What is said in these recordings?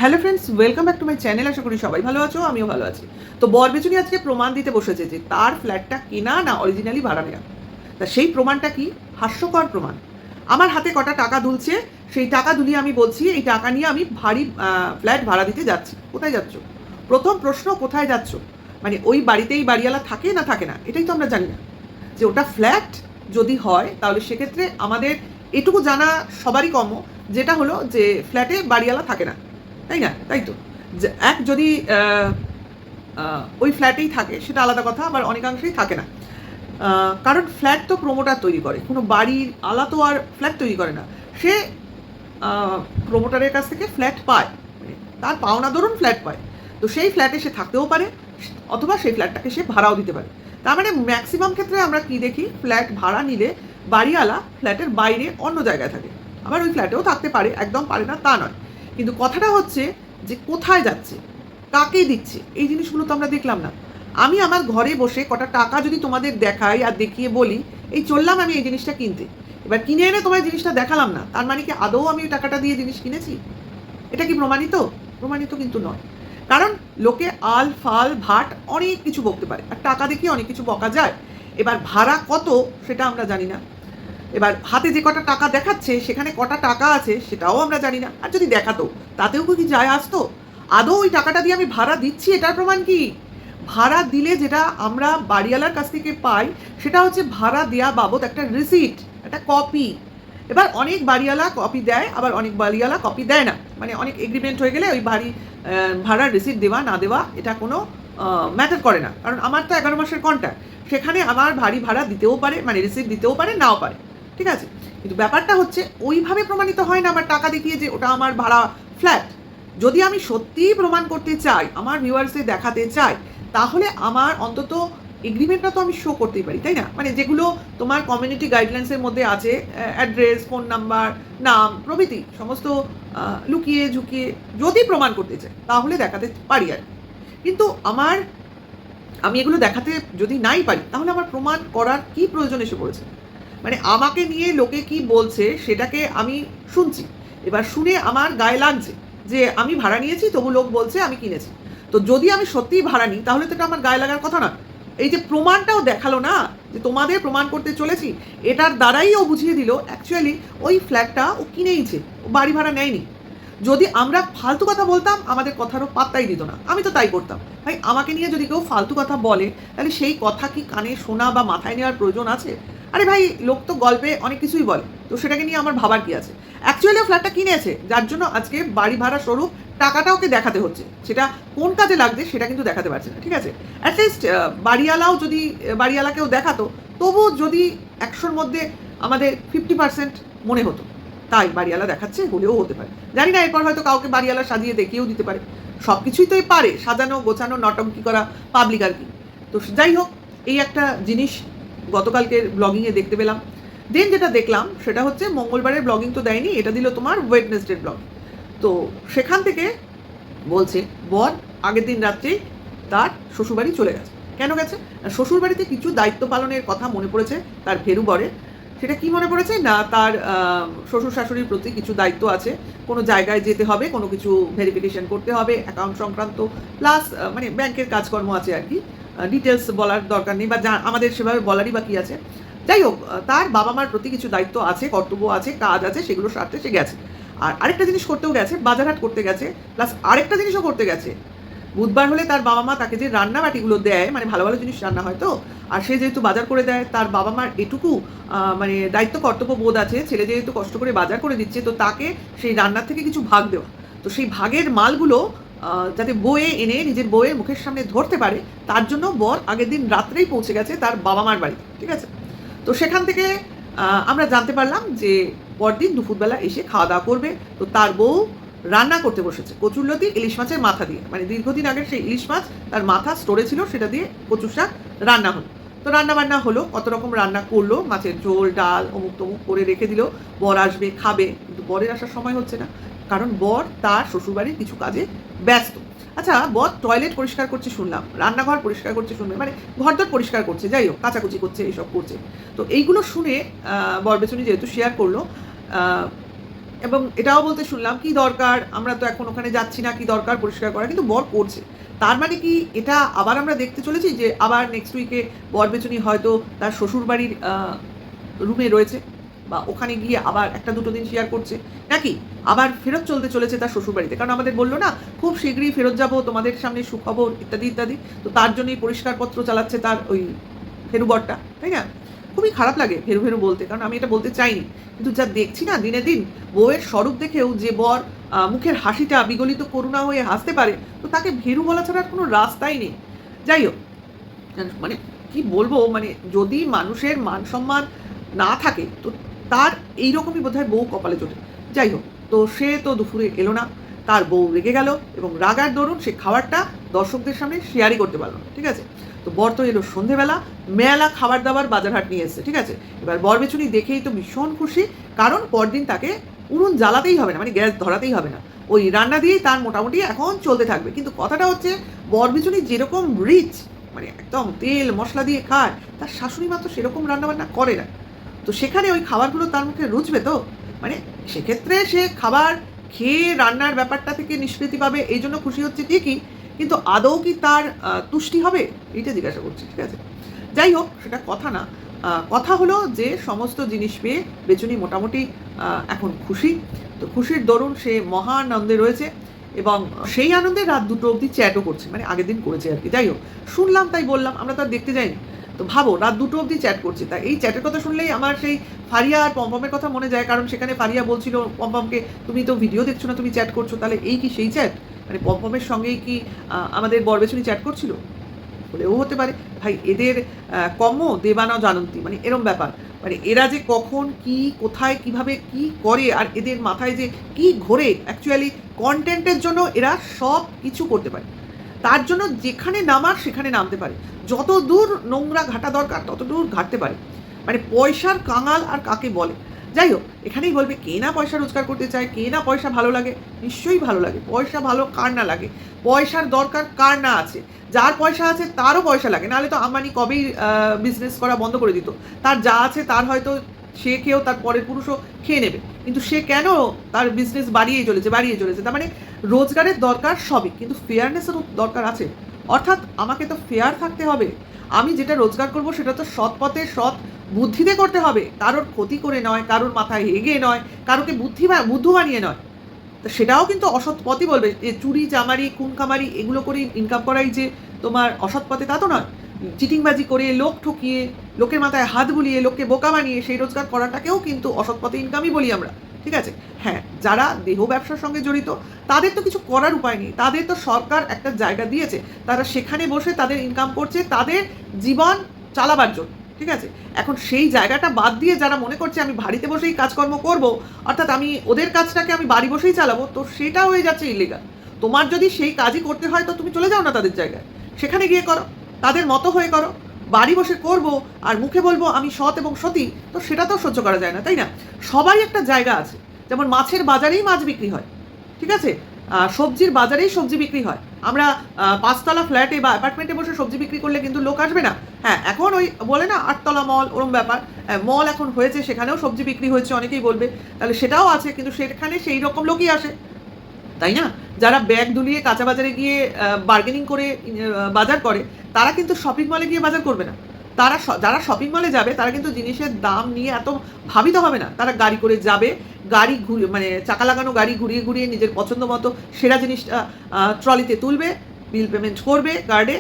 Hello friends, welcome back to my channel. আশা করি সবাই ভালো আছো, আমিও ভালো আছি। তো বরবেচুনি আজকে প্রমাণ দিতে বসেছে যে তার ফ্ল্যাটটা কেনা না অরিজিনালি ভাড়া নেওয়া। তা সেই প্রমাণটা কি? হাস্যকর প্রমাণ। আমার হাতে কটা টাকা দুলছে, সেই টাকা দুলিয়ে আমি বলছি এই টাকা নিয়ে আমি ফ্ল্যাট ভাড়া দিতে যাচ্ছি। কোথায় যাচ্ছ? প্রথম প্রশ্ন, কোথায় যাচ্ছ? মানে ওই বাড়িতেই বাড়িওয়ালা থাকে না থাকে না, এটাই তো আমরা জানি না। যে ওটা ফ্ল্যাট যদি হয় তাহলে সেক্ষেত্রে আমাদের এটুকু জানা সবারই কম, যেটা হলো যে ফ্ল্যাটে বাড়িওয়ালা থাকে না, তাই না? তাই তো যদি ওই ফ্ল্যাটেই থাকে সেটা আলাদা কথা, আবার অনেকাংশেই থাকে না। কারণ ফ্ল্যাট তো প্রমোটার তৈরি করে, কোনো বাড়ির আলা তো আর ফ্ল্যাট তৈরি করে না। সে প্রমোটারের কাছ থেকে ফ্ল্যাট পায়, মানে তার পাওনা ধরুন ফ্ল্যাট পায়। তো সেই ফ্ল্যাটে সে থাকতেও পারে, অথবা সেই ফ্ল্যাটটাকে সে ভাড়াও দিতে পারে। তার মানে ম্যাক্সিমাম ক্ষেত্রে আমরা কি দেখি, ফ্ল্যাট ভাড়া নিলে বাড়িওয়ালা ফ্ল্যাটের বাইরে অন্য জায়গায় থাকে। আবার ওই ফ্ল্যাটেও থাকতে পারে, একদম পারে না তা নয়। কিন্তু কথাটা হচ্ছে যে কোথায় যাচ্ছে, কাকে দিচ্ছে, এই জিনিসগুলো তো আমরা দেখলাম না। আমি আমার ঘরে বসে কটা টাকা যদি তোমাদের দেখাই আর দেখিয়ে বলি এই চললাম আমি এই জিনিসটা কিনতে, এবার কিনে এনে তোমার জিনিসটা দেখালাম না, তার মানে কি আদৌ আমি ওই টাকাটা দিয়ে জিনিস কিনেছি? এটা কি প্রমাণিত? প্রমাণিত কিন্তু নয়। কারণ লোকে আল ফাল ভাট অনেক কিছু বকতে পারে, আর টাকা দেখিয়ে অনেক কিছু বকা যায়। এবার ভাড়া কত সেটা আমরা জানি না। এবার হাতে যে কটা টাকা দেখাচ্ছে সেখানে কটা টাকা আছে সেটাও আমরা জানি না। আর যদি দেখাতো তাতেও কি যায় আসতো? আদৌ ওই টাকাটা দিয়ে আমি ভাড়া দিচ্ছি এটার প্রমাণ কি? ভাড়া দিলে যেটা আমরা বাড়িওয়ালার কাছ থেকে পাই সেটা হচ্ছে ভাড়া দেওয়া বাবদ একটা রিসিট, একটা কপি। এবার অনেক বাড়িওয়ালা কপি দেয়, আবার অনেক বাড়িওয়ালা কপি দেয় না। মানে অনেক এগ্রিমেন্ট হয়ে গেলে ওই ভাড়ার রিসিট দেওয়া না দেওয়া এটা কোনো ম্যাটার করে না। কারণ আমার তো 11 মাসের কন্ট্রাক্ট, সেখানে আমার বাড়ি ভাড়া দিতেও পারে, মানে রিসিট দিতেও পারে, নাও পারে, ঠিক আছে। কিন্তু ব্যাপারটা হচ্ছে ওইভাবে প্রমাণিত হয় না আমার টাকা দেখিয়ে যে ওটা আমার ভাড়া ফ্ল্যাট। যদি আমি সত্যিই প্রমাণ করতে চাই, আমার ভিউয়ার্সে দেখাতে চাই, তাহলে আমার অন্তত এগ্রিমেন্টটা তো আমি শো করতেই পারি, তাই না? মানে যেগুলো তোমার কমিউনিটি গাইডলাইন্সের মধ্যে আছে, অ্যাড্রেস, ফোন নাম্বার, নাম প্রভৃতি সমস্ত লুকিয়ে ঝুঁকিয়ে যদি প্রমাণ করতে চাই তাহলে দেখাতে পারি আর কি। কিন্তু আমি এগুলো দেখাতে যদি নাই পারি তাহলে আমার প্রমাণ করার কি প্রয়োজন এসে পড়েছে? মানে আমাকে নিয়ে লোকে কি বলছে সেটাকে আমি শুনছি, এবার শুনে আমার গায়ে লাগছে যে আমি ভাড়া নিয়েছি, তবু লোক বলছে আমি কিনেছি। তো যদি আমি সত্যিই ভাড়া নিই তাহলে তো এটা আমার গায়ে লাগার কথা না। এই যে প্রমাণটাও দেখালো না, যে তোমাদের প্রমাণ করতে চলেছি, এটার দ্বারাই ও বুঝিয়ে দিল অ্যাকচুয়ালি ওই ফ্ল্যাটটা ও কিনেইছে, ও বাড়ি ভাড়া নেয়নি। যদি আমরা ফালতু কথা বলতাম আমাদের কথারও পাত্তাই দিত না, আমি তো তাই করতাম। ভাই আমাকে নিয়ে যদি কেউ ফালতু কথা বলে তাহলে সেই কথা কি কানে শোনা বা মাথায় নেওয়ার প্রয়োজন আছে? আরে ভাই, লোক তো গল্পে অনেক কিছুই বলে, তো সেটাকে নিয়ে আমার ভাবার কি আছে? অ্যাকচুয়ালি ও ফ্ল্যাটটা কিনেছে, যার জন্য আজকে বাড়ি ভাড়া স্বরূপ টাকাটা ওকে দেখাতে হচ্ছে। সেটা কোন কাজে লাগছে সেটা কিন্তু দেখাতে পারছে না, ঠিক আছে। অ্যাটলিস্ট বাড়িওয়ালাকেও দেখাতো, তবু যদি 100-র মধ্যে আমাদের 50% মনে হতো তাই বাড়িওয়ালা দেখাচ্ছে, হলেও হতে পারে। জানি না, এরপর হয়তো কাউকে বাড়িওয়ালা সাজিয়ে দেখিয়েও দিতে পারে। সব কিছুই তো পারে, সাজানো গোছানো নটঙ্কি করা পাবলিক আর কি। তো যাই হোক, এই একটা জিনিস গতকালকের ব্লগিংয়ে দেখতে পেলাম। দেন যেটা দেখলাম সেটা হচ্ছে মঙ্গলবারের ব্লগিং তো দেয়নি, এটা দিল তোমার ওয়েডনেসডের ব্লগ। তো সেখান থেকে বলছে বর আগের দিন রাত্রেই তার শ্বশুরবাড়ি চলে গেছে। কেন গেছে? শ্বশুরবাড়িতে কিছু দায়িত্ব পালনের কথা মনে পড়েছে তার ফেরু বরে। সেটা কি মনে পড়েছে না, তার শ্বশুর শাশুড়ির প্রতি কিছু দায়িত্ব আছে, কোনো জায়গায় যেতে হবে, কোনো কিছু ভেরিফিকেশন করতে হবে অ্যাকাউন্ট সংক্রান্ত, প্লাস মানে ব্যাংকের কাজকর্ম আছে আর কি। ডিটেলস বলার দরকার নেই, বা আমাদের সেভাবে বলারই বা কী আছে। যাই হোক, তার বাবা মার প্রতি কিছু দায়িত্ব আছে, কর্তব্য আছে, কাজ আছে, সেগুলো সারতে সে গেছে। আর আরেকটা জিনিস করতেও গেছে, বাজারহাট করতে গেছে, প্লাস আরেকটা জিনিসও করতে গেছে। বুধবার হলে তার বাবা মা তাকে যে রান্না বাটিগুলো দেয়, মানে ভালো ভালো জিনিস রান্না হয় তো, আর সে যেহেতু বাজার করে দেয়, তার বাবা মার এটুকু মানে দায়িত্ব কর্তব্য বোধ আছে, ছেলে যেহেতু কষ্ট করে বাজার করে দিচ্ছে, তো তাকে সেই রান্নার থেকে কিছু ভাগ দেওয়া। তো সেই ভাগের মালগুলো যাতে বয়ে এনে নিজের বউয়ের মুখের সামনে ধরতে পারে, তার জন্য বর আগের দিন রাত্রেই পৌঁছে গেছে তার বাবা মার বাড়ি, ঠিক আছে। তো সেখান থেকে আমরা জানতে পারলাম যে পরদিন দুপুরবেলা এসে খাওয়া দাওয়া করবে। তো তার বউ রান্না করতে বসেছে কচুরলতি ইলিশ মাছের মাথা দিয়ে, মানে দীর্ঘদিন আগের সেই ইলিশ মাছ তার মাথা স্টোরে ছিল, সেটা দিয়ে কচুর শাক রান্না হলো। তো রান্না বান্না হলো, কত রকম রান্না করলো, মাছের ঝোল ডাল অমুক তমুক করে রেখে দিল। বর আসবে, খাবে, কিন্তু বরের আসার সময় হচ্ছে না, কারণ বর তার শ্বশুরবাড়ির কিছু কাজে ব্যস্ত। আচ্ছা, বর টয়লেট পরিষ্কার করছে শুনলাম, রান্নাঘর পরিষ্কার করছে শুনলাম, মানে ঘরদর পরিষ্কার করছে, যাই হোক কাচাকুচি করছে, এইসব করছে। তো এইগুলো শুনে বরবেচুনি যেহেতু শেয়ার করলো, এবং এটাও বলতে শুনলাম কি দরকার, আমরা তো এখন ওখানে যাচ্ছি না, কি দরকার পরিষ্কার করা, কিন্তু বর করছে। তার মানে কি এটা আবার আমরা দেখতে চলেছি যে আবার নেক্সট উইকে বর বেচুনি হয়তো তার শ্বশুরবাড়ির রুমে রয়েছে বা ওখানে গিয়ে আবার একটা দুটো দিন শেয়ার করছে, নাকি আবার ফেরত চলতে চলেছে তার শ্বশুরবাড়িতে? কারণ আমাদের বললো না খুব শীঘ্রই ফেরত যাব, তোমাদের সামনে সুখবর ইত্যাদি ইত্যাদি। তো তার জন্যই পরিষ্কারপত্র চালাচ্ছে তার ওই ফেরু বরটা, তাই না? খুবই খারাপ লাগে ফেরু ফেরু বলতে, কারণ আমি এটা বলতে চাইনি, কিন্তু যা দেখছি না দিনে দিন, বউয়ের স্বরূপ দেখেও যে বর মুখের হাসিটা বিগলিত করুণা হয়ে হাসতে পারে, তো তাকে ভেরু বলা ছাড়া আর কোনো রাস্তাই নেই। যাই হোক, মানে কি বলবো, মানে যদি মানুষের মান সম্মান না থাকে তো তার এইরকমই বোধহয় বউ কপালে জোটে। যাই হোক, তো সে তো দুপুরে এলো না, তার বউ রেগে গেল এবং রাগার দরুন সে খাবারটা দর্শকদের সামনে শেয়ারই করতে পারলো না, ঠিক আছে? তো বর তো এলো সন্ধেবেলা, মেলা খাবার দাবার বাজারহাট নিয়ে এসছে, ঠিক আছে? এবার বর বেচুনি দেখেই তো ভীষণ খুশি, কারণ পরদিন তাকে উনুন জ্বালাতেই হবে না, মানে গ্যাস ধরাতেই হবে না, ওই রান্না দিয়েই তার মোটামুটি এখন চলতে থাকবে। কিন্তু কথাটা হচ্ছে বর বেচুনি যেরকম রিচ, মানে একদম তেল মশলা দিয়ে খায়, তার শাশুড়ি মা তো সেরকম রান্নাবান্না করে না। তো সেখানে ওই খাবারগুলো তার মুখে রুচবে তো, মানে সেক্ষেত্রে সে খাবার খেয়ে রান্নার ব্যাপারটা থেকে নিষ্কৃতি পাবে, এই জন্য খুশি হচ্ছে ঠিকই, কিন্তু আদৌ কি তার তুষ্টি হবে এইটা জিজ্ঞাসা করছি, ঠিক আছে? যাই হোক, সেটা কথা না। কথা হলো যে সমস্ত জিনিস পেয়ে বেচুনি মোটামুটি এখন খুশি। তো খুশির দরুন সে মহা আনন্দে রয়েছে এবং সেই আনন্দে রাত 2টো অবধি চ্যাটও করছে, মানে আগের দিন করেছে আর কি। যাই হোক, শুনলাম তাই বললাম, আমরা তো আর দেখতে যাইনি। তো ভাবো রাত 2টো অবধি চ্যাট করছে। তাই এই চ্যাটের কথা শুনলেই আমার সেই ফারিয়া আর পম্পমের কথা মনে যায়, কারণ সেখানে ফারিয়া বলছিল পম্পমকে, তুমি তো ভিডিও দেখছো না, তুমি চ্যাট করছো, তাহলে এই কি সেই চ্যাট? মানে পম্পমের সঙ্গেই কি আমাদের বরবেচুনি চ্যাট করছিল? হলেও হতে পারে। ভাই এদের কর্ম দেবানা জানন্তি, মানে এরম ব্যাপার। মানে এরা যে কখন কি কোথায় কিভাবে কি করে আর এদের মাথায় যে কি ঘোরে, অ্যাকচুয়ালি কন্টেন্টের জন্য এরা সব কিছু করতে পারে। তার জন্য যেখানে নামার সেখানে নামতে পারে, যত দূর নোংরা ঘাটা দরকার তত দূর ঘাটতে পারে। মানে পয়সার কাঙাল আর কাকে বলে? যাই হোক, এখানেই বলবে কে না পয়সা রোজগার করতে চায়, কে না পয়সা ভালো লাগে? নিশ্চয়ই ভালো লাগে। পয়সা ভালো কার না লাগে? পয়সার দরকার কার না আছে? যার পয়সা আছে তারও পয়সা লাগে, নাহলে তো আম্বানি কবেই বিজনেস করা বন্ধ করে দিত। তার যা আছে তার হয়তো সে খেয়েও তার পরের পুরুষও খেয়ে নেবে, কিন্তু সে কেন তার বিজনেস বাড়িয়েই চলেছে। তার মানে রোজগারের দরকার সবই, কিন্তু ফেয়ারনেসেরও দরকার আছে। অর্থাৎ আমাকে তো ফেয়ার থাকতে হবে, আমি যেটা রোজগার করব সেটা তো সৎ পথে সৎ বুদ্ধিতে করতে হবে, কারোর ক্ষতি করে নয়, কারোর মাথায় হেগে নয়, কারোকে বুদ্ধু বানিয়ে নয়। তা সেটাও কিন্তু অসৎ পথই বলবে, যে চুরি চামারি খুন খামারি এগুলো করে ইনকাম করাই যে তোমার অসৎ পথে তা তো নয়। চিটিংবাজি করে লোক ঠকিয়ে লোকের মাথায় হাত বুলিয়ে লোককে বোকা বানিয়ে সেই রোজগার করাটাকেও কিন্তু অসৎ পথে ইনকামই বলি আমরা, ঠিক আছে? হ্যাঁ, যারা দেহ ব্যবসার সঙ্গে জড়িত তাদের তো কিছু করার উপায় নেই, তাদের তো সরকার একটা জায়গা দিয়েছে, তারা সেখানে বসে তাদের ইনকাম করছে তাদের জীবন চালাবার জন্য, ঠিক আছে? এখন সেই জায়গাটা বাদ দিয়ে যারা মনে করছে আমি বাড়িতে বসেই কাজকর্ম করব, অর্থাৎ আমি ওদের কাজটাকে আমি বাড়ি বসেই চালাবো, তো সেটা হয়ে যাচ্ছে ইলিগাল। তোমার যদি সেই কাজই করতে হয় তো তুমি চলে যাও না তাদের জায়গায়, সেখানে গিয়ে করো, তাদের মতো হয়ে করো। বাড়ি বসে করব আর মুখে বলবো আমি সৎ এবং সতী, তো সেটা তো সহ্য করা যায় না, তাই না? সবাই একটা জায়গা আছে, যেমন মাছের বাজারেই মাছ বিক্রি হয়, ঠিক আছে? সবজির বাজারেই সবজি বিক্রি হয়। আমরা 5তলা ফ্ল্যাটে বা অ্যাপার্টমেন্টে বসে সবজি বিক্রি করলে কিন্তু লোক আসবে না। হ্যাঁ, এখন ওই বলে না 8তলা মল, ওরম ব্যাপার। মল এখন হয়েছে, সেখানেও সবজি বিক্রি হয়েছে, অনেকেই বলবে, তাহলে সেটাও আছে, কিন্তু সেখানে সেই রকম লোকই আসে, তাই না? যারা ব্যাগ দুলিয়ে কাঁচা বাজারে গিয়ে বার্গেনিং করে বাজার করে, তারা কিন্তু শপিং মলে গিয়ে বাজার করবে না। তারা যারা শপিং মলে যাবে তারা কিন্তু জিনিসের দাম নিয়ে এত ভাবিত হবে না, তারা গাড়ি করে যাবে, গাড়ি ঘুরে মানে চাকা লাগানো গাড়ি ঘুরিয়ে ঘুরিয়ে নিজের পছন্দ মতো সেরা জিনিসটা ট্রলিতে তুলবে, বিল পেমেন্ট করবে কার্ডে,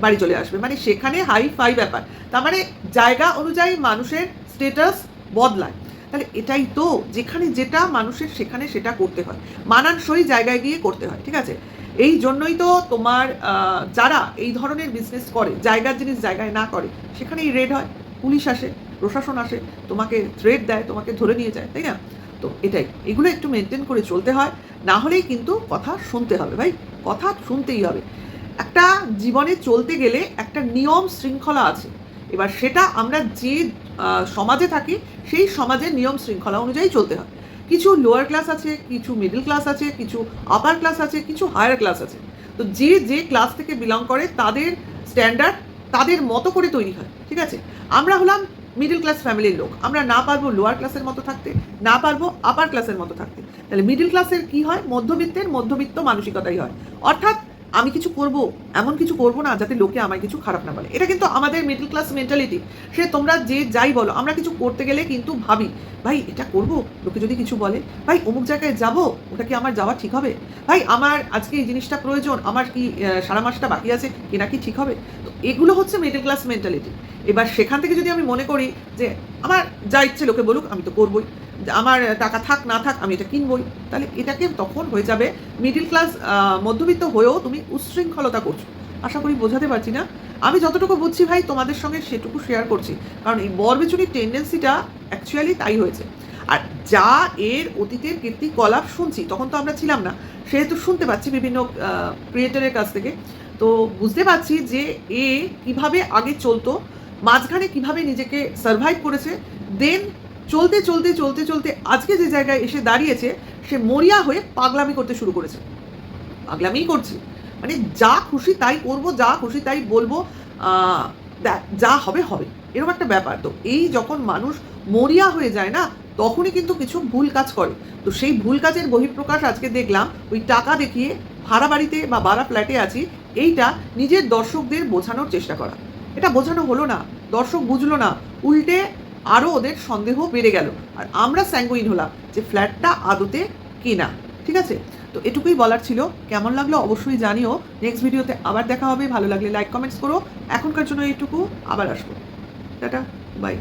বাড়ি চলে আসবে। মানে সেখানে হাই ফাই ব্যাপার। তার মানে জায়গা অনুযায়ী মানুষের স্টেটাস বদলায়। তাহলে এটাই তো, যেখানে যেটা মানুষের সেখানে সেটা করতে হয়, মানানসই জায়গায় গিয়ে করতে হয়, ঠিক আছে? এই জন্যই তো তোমার যারা এই ধরনের বিজনেস করে, জায়গার জিনিস জায়গায় না করে, সেখানেই রেড হয়, পুলিশ আসে, প্রশাসন আসে, তোমাকে থ্রেট দেয়, তোমাকে ধরে নিয়ে যায়, তাই না? তো এটাই, এগুলো একটু মেনটেন করে চলতে হয়, না হলেই কিন্তু কথা শুনতে হবে ভাই, কথা শুনতেই হবে। একটা জীবনে চলতে গেলে একটা নিয়ম শৃঙ্খলা আছে। এবার সেটা আমরা যে সমাজে থাকি সেই সমাজের নিয়ম শৃঙ্খলা অনুযায়ী চলতে হয়। কিছু লোয়ার ক্লাস আছে, কিছু মিডল ক্লাস আছে, কিছু আপার ক্লাস আছে, কিছু হায়ার ক্লাস আছে। তো যে যে ক্লাস থেকে বিলং করে তাদের স্ট্যান্ডার্ড তাদের মতো করে তৈরি হয়, ঠিক আছে? আমরা হলাম মিডল ক্লাস ফ্যামিলির লোক, আমরা না পারবো লোয়ার ক্লাসের মতো থাকতে, না পারবো আপার ক্লাসের মতো থাকতে। তাহলে মিডল ক্লাসের কি হয়? মধ্যবিত্ত মানসিকতাই হয়। অর্থাৎ আমি কিছু করব, এমন কিছু করবো না যাতে লোকে আমায় কিছু খারাপ না বলে। এটা কিন্তু আমাদের মিডল ক্লাস মেন্টালিটি। সে তোমরা যে যাই বলো, আমরা কিছু করতে গেলে কিন্তু ভাবি, ভাই এটা করব, লোকে যদি কিছু বলে, ভাই অমুক জায়গায় যাব, ওটা কি আমার যাওয়া ঠিক হবে? ভাই আমার আজকে এই জিনিসটা প্রয়োজন, আমার কি সারা মাসটা বাকি আছে, কেনা কি ঠিক হবে? তো এগুলো হচ্ছে মিডল ক্লাস মেন্টালিটি। এবার সেখান থেকে যদি আমি মনে করি যে আমার যা ইচ্ছে লোকে বলুক, আমি তো করবই, আমার টাকা থাক না থাক আমি এটা কিনবই, তাহলে এটাকে তখন হয়ে যাবে মিডল ক্লাস মধ্যবিত্ত হয়েও তুমি উচ্ছৃঙ্খলতা করছো। আশা করি বোঝাতে পারছি না। আমি যতটুকু বুঝছি ভাই তোমাদের সঙ্গে সেটুকু শেয়ার করছি, কারণ এই বরবেচুনির টেন্ডেন্সিটা অ্যাকচুয়ালি তাই হয়েছে। আর যা এর অতীতের কীর্তিকলাপ শুনছি, তখন তো আমরা ছিলাম না, সেহেতু শুনতে পাচ্ছি বিভিন্ন ক্রিয়েটারের কাছ থেকে, তো বুঝতে পারছি যে এ কিভাবে আগে চলতো, মাঝখানে কিভাবে নিজেকে সার্ভাইভ করেছে, দেন চলতে চলতে চলতে চলতে আজকে যে জায়গায় এসে দাঁড়িয়েছে, সে মরিয়া হয়ে পাগলামি করতে শুরু করেছে। পাগলামিই করছে, মানে যা খুশি তাই করবো, যা খুশি তাই বলবো, যা হবে হবে, এরকম একটা ব্যাপার। তো এই যখন মানুষ মরিয়া হয়ে যায় না, তখনই কিন্তু কিছু ভুল কাজ করে। তো সেই ভুল কাজের বহিঃপ্রকাশ আজকে দেখলাম ওই টাকা দেখিয়ে ভাড়া বাড়িতে বা ভাড়া ফ্ল্যাটে আছি, এইটা নিজের দর্শকদের বোঝানোর চেষ্টা করা। এটা বোঝানো হলো না, দর্শক বুঝলো না, উল্টে আরও ওদের সন্দেহ বেড়ে গেল। আর আমরা স্যাঙ্গুইন হলাম যে ফ্ল্যাটটা আদতে কেনা। ঠিক আছে, তো এটুকুই বলার ছিল। কেমন লাগলো অবশ্যই জানিও। নেক্সট ভিডিওতে আবার দেখা হবে। ভালো লাগলে লাইক কমেন্টস করো। এখনকার জন্য এইটুকু, আবার আসবো। টাটা, বাই।